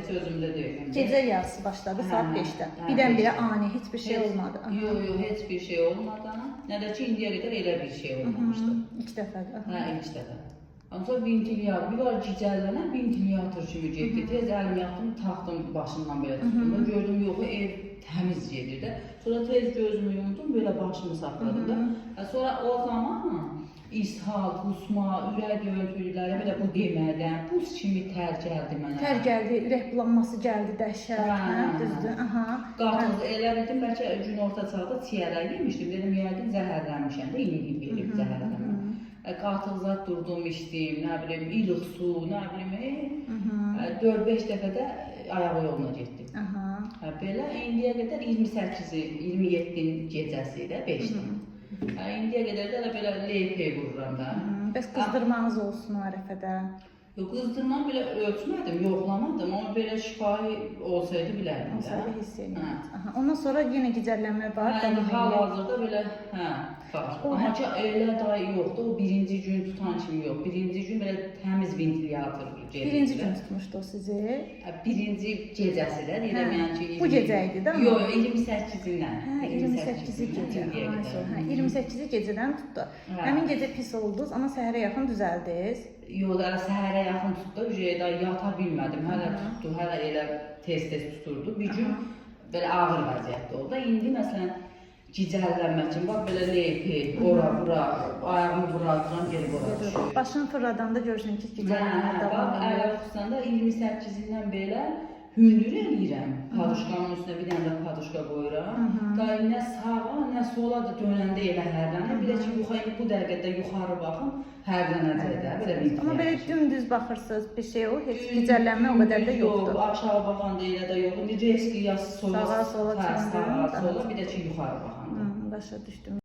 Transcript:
heç özümdə deyiləm. Gecə yarısı başladı saat 5-də. Birdən-birə ani heç bir şey olmadı. Yox, heç bir şey olmadı. Nə də ki, indiyə qədər elə bir şey olmamışdı. İlk dəfədir. Hə, ilk dəfə. Ancaq ventilyator, bir var gicəllənə ventilyator kimi getdi. Tez əlim yaxdım, taxdım başından belə tutdum. Gördüm, yox, ev təmiz gedir də. Sonra tez gözümü yumdum, belə başımı saxladım da. Sonra o zaman ishal, qusma, ürək döyüntüləri, belə bu demədən, buz kimi tər gəldi mənə. Tər gəldi, ürək bulanması gəldi, dəhşət, düzdür. Qatıq elə bildim, bəlkə gün orta çağda çiyərək yemişdim. Dedim, yəqin zəhərlənmişəm də, inik verib zəhərlənmə. Qatıq zat durdum, içdim, nə bilim, ilıq su, nə bilim, 4-5 dəfə də ayağı yoluna getdim. Belə, indiyə qədər 28-i, 27-in gecəsi də 5-də. İndiyə qədər də belə leypey vururam da. Bəs qızdırmanız olsun o ərəfədə? Yox, qızdırmam belə ölçmədim, yoxlamadım, amma belə şifahi olsaydı bilərdim də. Olsaydı hiss edirdim. Ondan sonra yenə gicəllənmə var. Hal-hazırda belə, var. Amma ki, elə da yoxdur, o birinci gün tutan kimi yox. Birinci gün belə təmiz ventilyator gedir. Birinci gün tutmuşdu o sizi? Birinci gecəsi də, deyirəm yəni ki... Bu gecə idi də? Yox, 28-indən. 28-i gecə. 28-i gecədən tutdu. Həmin gecə pis oldunuz, amma səhərə yaxın düzəldiniz. Yox, səhərə yaxın tutdu, yata bilmədim, hələ tutdu, hələ elə tez-tez tuturdu. Bir gün belə ağır vəziyyətdə oldu. İndi məsələn, gicəllənmək üçün, bax belə leypi, ora, bura, ayağımı buradıram, gelib ora düşür. Başını fırladanda görürsən ki, gicəllənmə davam edir. Əvvəl xüsusanda 28-indən belə hündür eləyirəm. Paduşkanın üstünə bir dənə də paduşka qoyuram. Nə sağa, nə sola da dönəndə elə hərlənir. Bir də ki, bu dəqiqədə yuxarı baxım, hərlənəcək də, belə bir amma belə dümdüz baxırsınız, bir şey o, heç gicəllənmə o qədər də yoxdur. Yox, aşağı baxanda elə də yox. İndi reski ya sola, sağa, sola, bir də ki, yuxarı baxanda. Başa düşdüm.